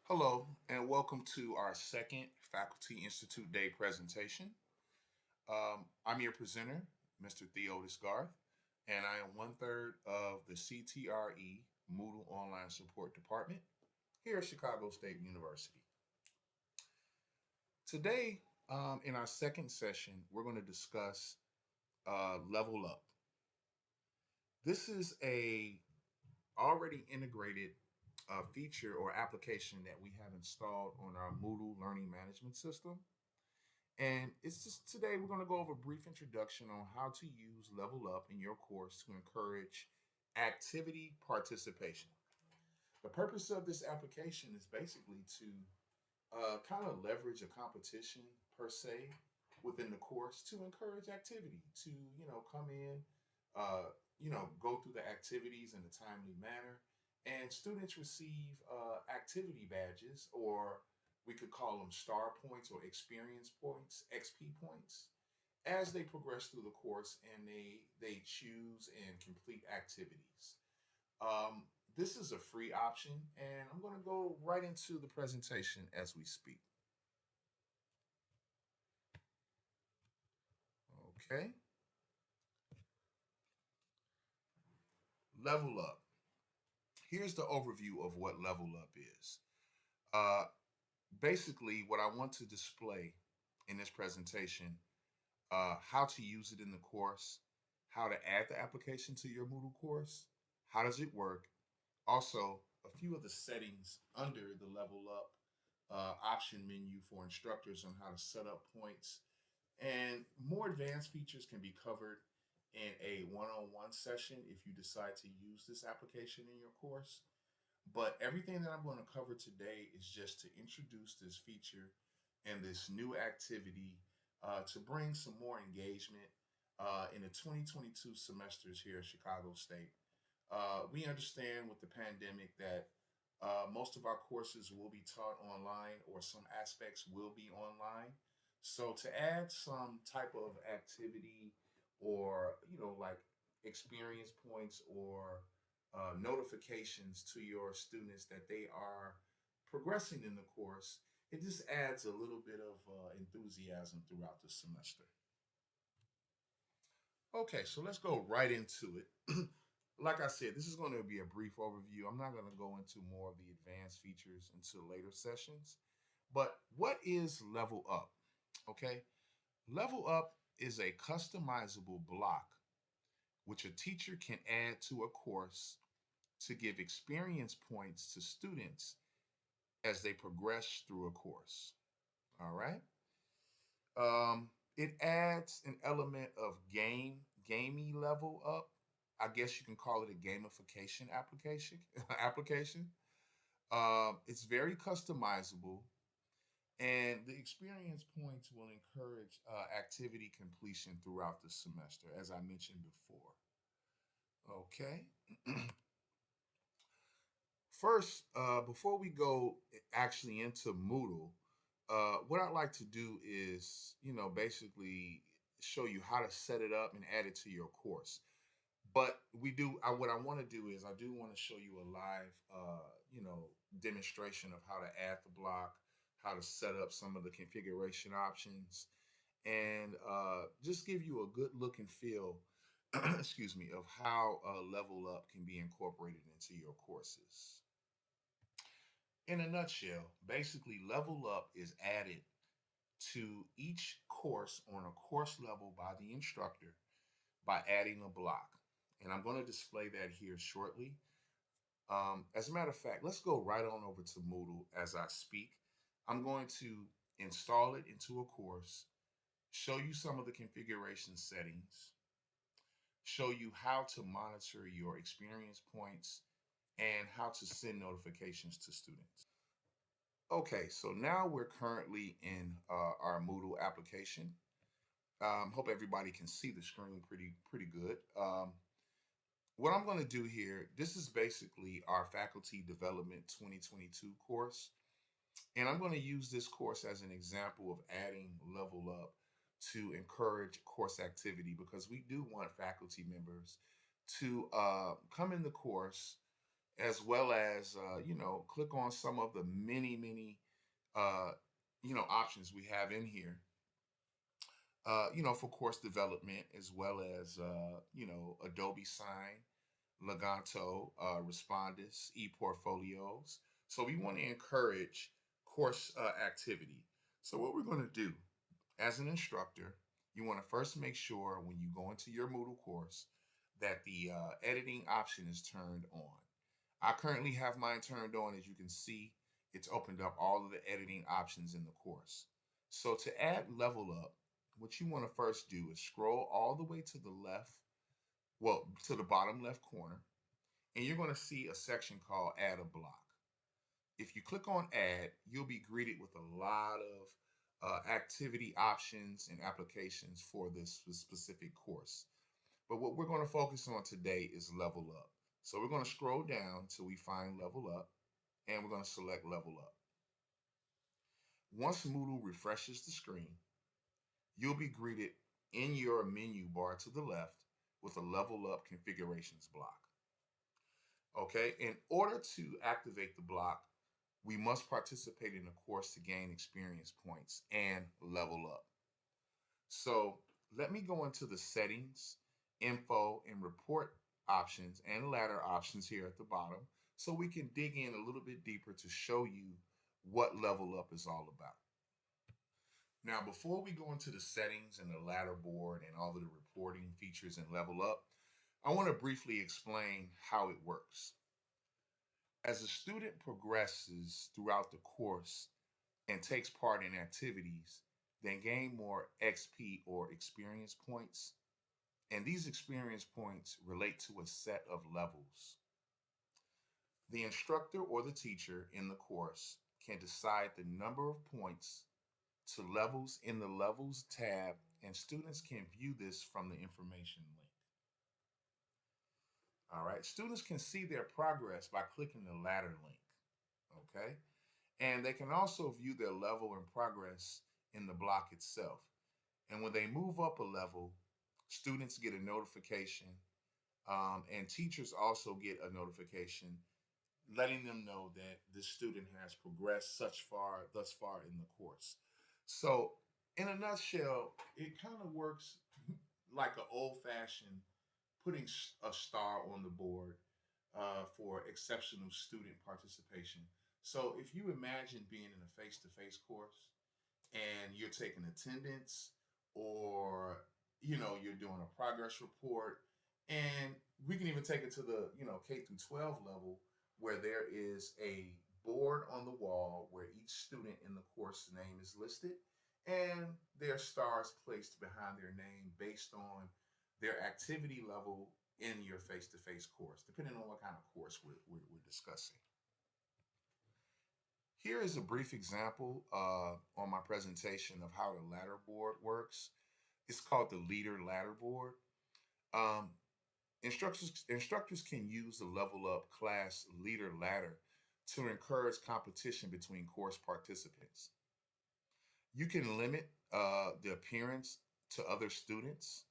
Hello, and welcome to our second Faculty Institute Day presentation. I'm your presenter, Mr. Theodis Garth, and I am one third of the CTRE Moodle Online Support Department here at Chicago State University. Today, in our second session, we're going to discuss Level Up. This is a already integrated feature or application that we have installed on our Moodle learning management system. And it's just today we're going to go over a brief introduction on how to use Level Up in your course to encourage activity participation. The purpose of this application is basically to kind of leverage a competition per se within the course to encourage activity, to come in, go through the activities in a timely manner, and students receive activity badges, or we could call them star points or experience points, XP points, as they progress through the course and they choose and complete activities. This is a free option, and I'm going to go right into the presentation as we speak. Okay, Level Up. Here's the overview of what Level Up is. Uh, Basically, what I want to display in this presentation, how to use it in the course, how to add the application to your Moodle course, how does it work, also a few of the settings under the Level Up option menu for instructors on how to set up points, and more advanced features can be covered in a one-on-one session if you decide to use this application in your course. But everything that I'm going to cover today is just to introduce this feature and this new activity to bring some more engagement in the 2022 semesters here at Chicago State. We understand with the pandemic that most of our courses will be taught online, or some aspects will be online. So to add some type of activity, or like experience points, or notifications to your students that they are progressing in the course, it just adds a little bit of enthusiasm throughout the semester. Okay, so let's go right into it. Like I said, this is going to be a brief overview. I'm not going to go into more of the advanced features until later sessions. But what is Level Up? Okay, Level Up is a customizable block which a teacher can add to a course to give experience points to students as they progress through a course. All right. It adds an element of gamey level up. I guess you can call it a gamification application. application. It's very customizable, and the experience points will encourage activity completion throughout the semester, as I mentioned before. Okay. First, before we go actually into Moodle, what I'd like to do is, basically show you how to set it up and add it to your course. But what I want to do is I do want to show you a live, demonstration of how to add the block, how to set up some of the configuration options, and just give you a good look and feel, excuse me, of how Level Up can be incorporated into your courses. In a nutshell, basically, Level Up is added to each course on a course level by the instructor by adding a block. And I'm going to display that here shortly. As a matter of fact, let's go right on over to Moodle as I speak. I'm going to install it into a course, show you some of the configuration settings, show you how to monitor your experience points, and how to send notifications to students. Okay, so now we're currently in our Moodle application. Hope everybody can see the screen pretty good. What I'm going to do here, this is basically our Faculty Development 2022 course. And I'm going to use this course as an example of adding Level Up to encourage course activity, because we do want faculty members to come in the course as well as click on some of the many uh, options we have in here. For course development, as well as Adobe Sign, Leganto, Respondus, ePortfolios. So we want to encourage course activity. So what we're going to do as an instructor, you want to first make sure when you go into your Moodle course that the editing option is turned on. I currently have mine turned on. As you can see, it's opened up all of the editing options in the course. So to add level up, what you want to first do is scroll all the way to the left, well, to the bottom left corner, and you're going to see a section called Add a Block. If you click on Add, you'll be greeted with a lot of activity options and applications for this specific course. But what we're going to focus on today is Level Up. So we're going to scroll down till we find Level Up, and we're going to select Level Up. Once Moodle refreshes the screen, you'll be greeted in your menu bar to the left with a Level Up Configurations block. Okay, in order to activate the block, we must participate in the course to gain experience points and level up. So let me go into the settings, info, and report options and ladder options here at the bottom so we can dig in a little bit deeper to show you what level up is all about. Now, before we go into the settings and the ladder board and all of the reporting features and level up, I want to briefly explain how it works. As a student progresses throughout the course and takes part in activities, they gain more XP or experience points. And these experience points relate to a set of levels. The instructor or the teacher in the course can decide the number of points to levels in the Levels tab, and students can view this from the information link. All right, students can see their progress by clicking the ladder link. Okay, and they can also view their level and progress in the block itself. And when they move up a level, students get a notification, and teachers also get a notification letting them know that this student has progressed thus far in the course. So, in a nutshell, it kind of works like an old-fashioned putting a star on the board for exceptional student participation. So, if you imagine being in a face-to-face course and you're taking attendance, or you're doing a progress report, and we can even take it to the K through 12 level, where there is a board on the wall where each student in the course name is listed, and their stars placed behind their name based on their activity level in your face-to-face course, depending on what kind of course we're discussing. Here is a brief example on my presentation of how the ladder board works. It's called the leader ladder board. Um, instructors can use the level up class leader ladder to encourage competition between course participants. You can limit the appearance to other students.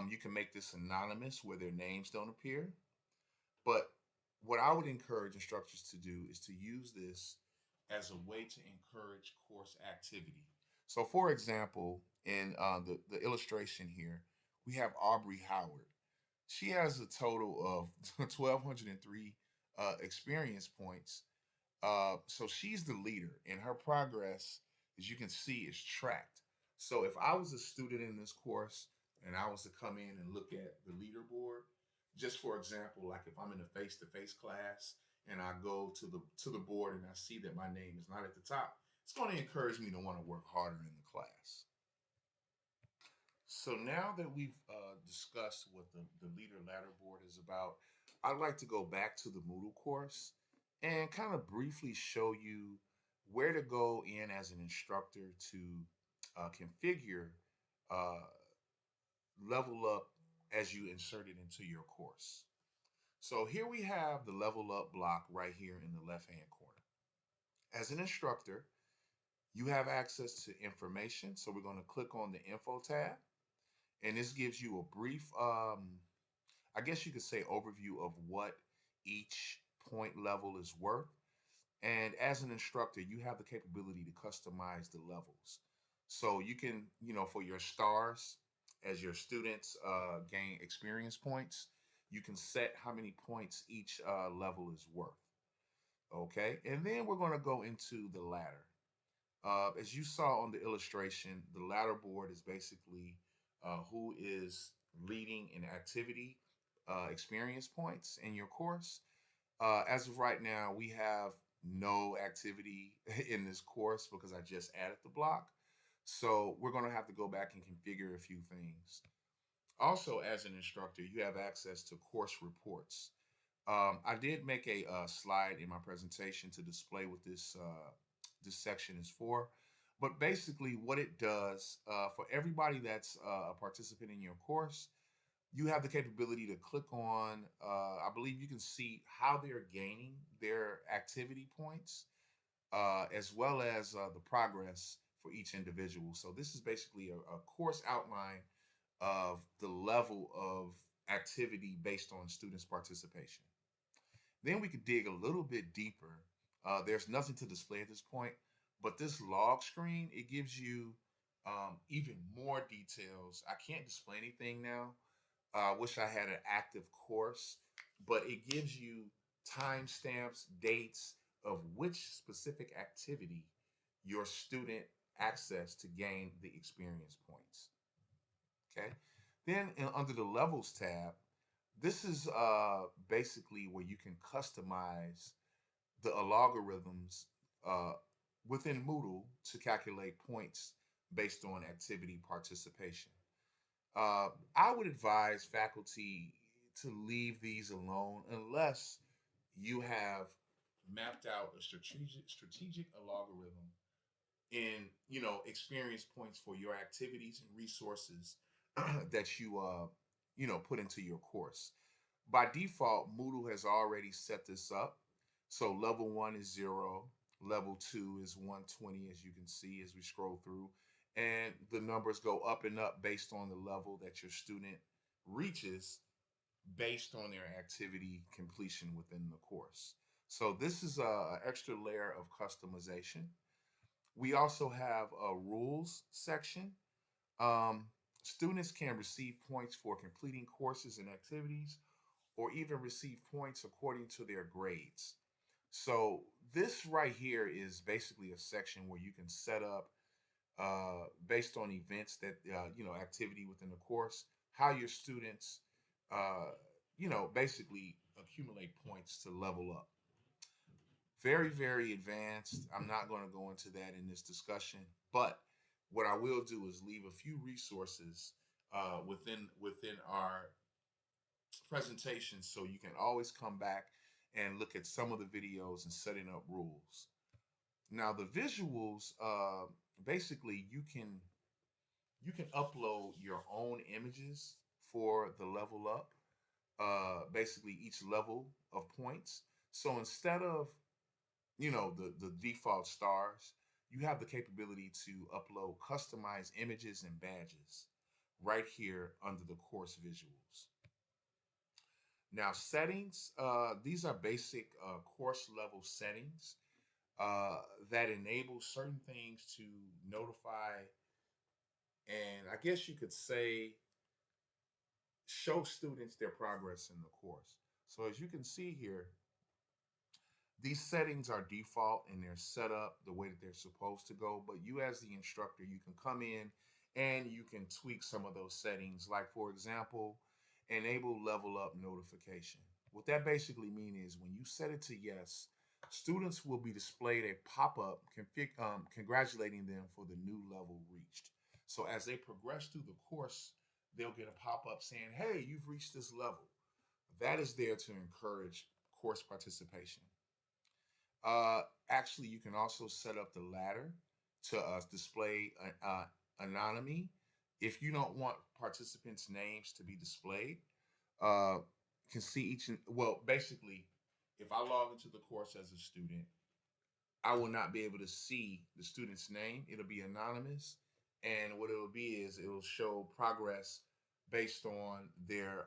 You can make this anonymous where their names don't appear. But what I would encourage instructors to do is to use this as a way to encourage course activity. So, for example, in the illustration here, we have Aubrey Howard. She has a total of 1,203 experience points. So she's the leader, and her progress, as you can see, is tracked. So if I was a student in this course and I was to come in and look at the leaderboard, just for example, like if I'm in a face-to-face class and I go to the board and I see that my name is not at the top, it's going to encourage me to want to work harder in the class. So now that we've discussed what the leader ladder board is about, I'd like to go back to the Moodle course and kind of briefly show you where to go in as an instructor to configure uh, level up as you insert it into your course. So here we have the level up block right here in the left hand corner. As an instructor, you have access to information. So we're going to click on the info tab, and this gives you a brief, I guess you could say, overview of what each point level is worth. And as an instructor, you have the capability to customize the levels. So you can, for your stars, as your students gain experience points, you can set how many points each level is worth. Okay. And then we're going to go into the ladder. As you saw on the illustration, the ladder board is basically who is leading an activity experience points in your course. As of right now, we have no activity in this course because I just added the block. So we're going to have to go back and configure a few things. Also, as an instructor, you have access to course reports. I did make a slide in my presentation to display what this section is for. But basically, what it does for everybody that's a participant in your course, you have the capability to click on, I believe you can see how they're gaining their activity points, as well as the progress for each individual. So this is basically a course outline of the level of activity based on students' participation. Then we could dig a little bit deeper. There's nothing to display at this point, but this log screen, it gives you even more details. I can't display anything now. I wish I had an active course, but it gives you timestamps, dates of which specific activity your student access to gain the experience points. Okay. Then under the levels tab, this is basically where you can customize the algorithms uh, within Moodle to calculate points based on activity participation. I would advise faculty to leave these alone unless you have mapped out a strategic algorithm in experience points for your activities and resources that you put into your course. By default, Moodle has already set this up. So level 1 is 0, level 2 is 120, as you can see as we scroll through, and the numbers go up and up based on the level that your student reaches based on their activity completion within the course. So this is a extra layer of customization. We also have a rules section. Um, Students can receive points for completing courses and activities, or even receive points according to their grades. So this right here is basically a section where you can set up, based on events that activity within the course, how your students basically accumulate points to level up. Very, very advanced. I'm not going to go into that in this discussion, but what I will do is leave a few resources within our presentation, so you can always come back and look at some of the videos and setting up rules. Now the visuals, basically you can upload your own images for the level up. Basically each level of points. So instead of the default stars, you have the capability to upload customized images and badges right here under the course visuals. Now settings, these are basic course level settings uh, that enable certain things to notify, and I guess you could say show students their progress in the course. So as you can see here, these settings are default and they're set up the way that they're supposed to go. But you as the instructor, you can come in and you can tweak some of those settings. Like for example, enable level up notification. What that basically means is when you set it to yes, students will be displayed a pop-up congratulating them for the new level reached. So as they progress through the course, they'll get a pop-up saying, hey, you've reached this level. That is there to encourage course participation. Actually, you can also set up the ladder to display anonymity. If you don't want participants' names to be displayed, uh, can see each and well, basically, if I log into the course as a student, I will not be able to see the student's name. It'll be anonymous, and what it'll be is it'll show progress based on their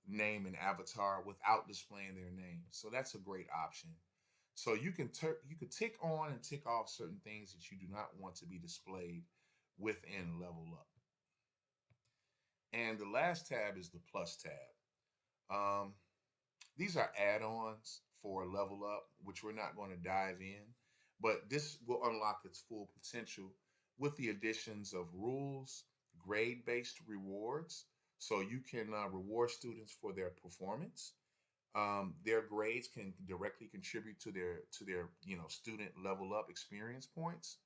name and avatar without displaying their name. So that's a great option. So you could tick on and tick off certain things that you do not want to be displayed within Level Up. And the last tab is the plus tab. Um, these are add-ons for Level Up, which we're not going to dive in, but this will unlock its full potential with the additions of rules, grade-based rewards, so you can reward students for their performance. Their grades can directly contribute to their student level up experience points.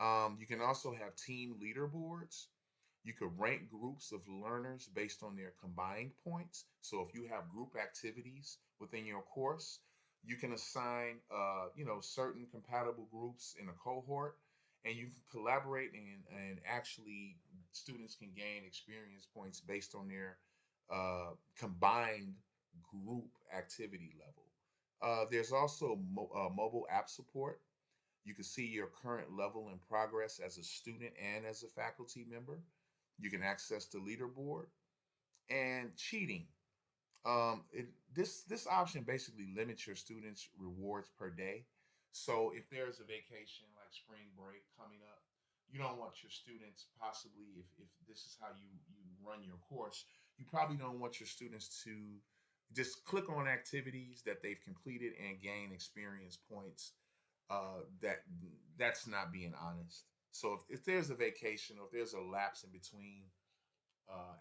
You can also have team leaderboards. You could rank groups of learners based on their combined points. So if you have group activities within your course, you can assign certain compatible groups in a cohort, and you can collaborate and actually students can gain experience points based on their combined group activity level. There's also mobile app support. You can see your current level and progress as a student and as a faculty member. You can access the leaderboard and cheating. This option basically limits your students' rewards per day. So if there's a vacation like spring break coming up, you don't want your students possibly if this is how you run your course, you probably don't want your students to just click on activities that they've completed and gain experience points. That's not being honest. So if there's a vacation or if there's a lapse in between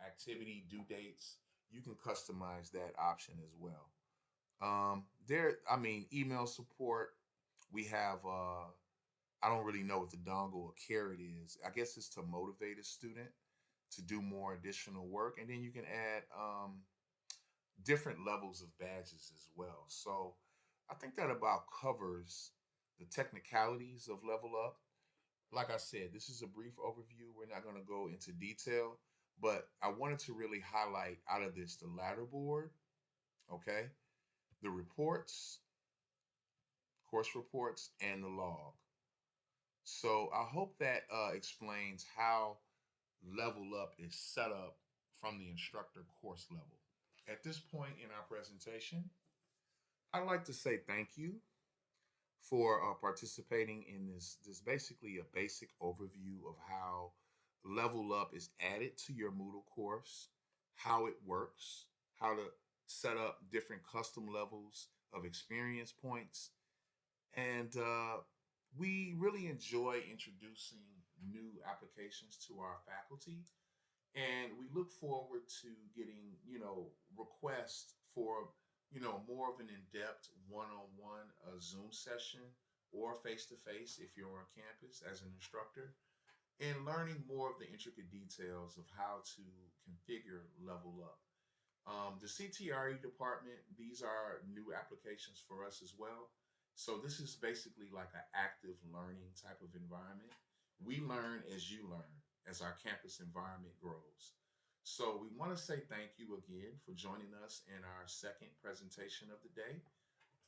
activity due dates, you can customize that option as well. I mean, email support. We have. I don't really know what the dongle or carrot is. I guess it's to motivate a student to do more additional work, and then you can add different levels of badges as well. So I think that about covers the technicalities of Level Up. Like I said, this is a brief overview. We're not going to go into detail, but I wanted to really highlight out of this the ladder board, okay, the reports, course reports, and the log. So I hope that explains how Level Up is set up from the instructor course level. At this point in our presentation, I'd like to say thank you for participating in this basically a basic overview of how Level Up is added to your Moodle course, how it works, how to set up different custom levels of experience points, and we really enjoy introducing new applications to our faculty, and we look forward to getting requests for more of an in-depth one-on-one Zoom session or face-to-face if you're on campus as an instructor, and learning more of the intricate details of how to configure Level Up. The CTRE department, these are new applications for us as well. So this is basically like an active learning type of environment. We learn as you learn as our campus environment grows. So we want to say thank you again for joining us in our second presentation of the day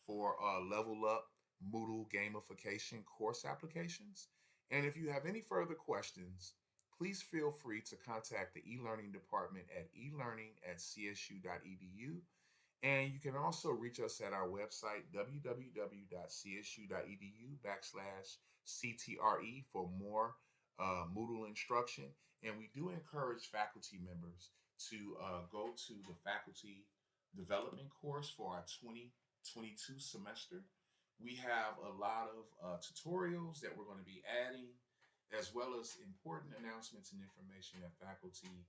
for Level Up Moodle Gamification course applications. And if you have any further questions, please feel free to contact the e-learning department at elearning@csu.edu. And you can also reach us at our website, www.csu.edu/CTRE for more Moodle instruction. And we do encourage faculty members to go to the faculty development course for our 2022 semester. We have a lot of tutorials that we're going to be adding, as well as important announcements and information that faculty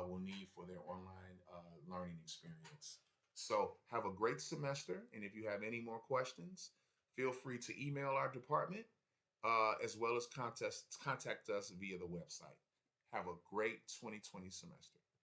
will need for their online learning experience. So have a great semester, and if you have any more questions, feel free to email our department as well as contact us via the website. Have a great 2020 semester.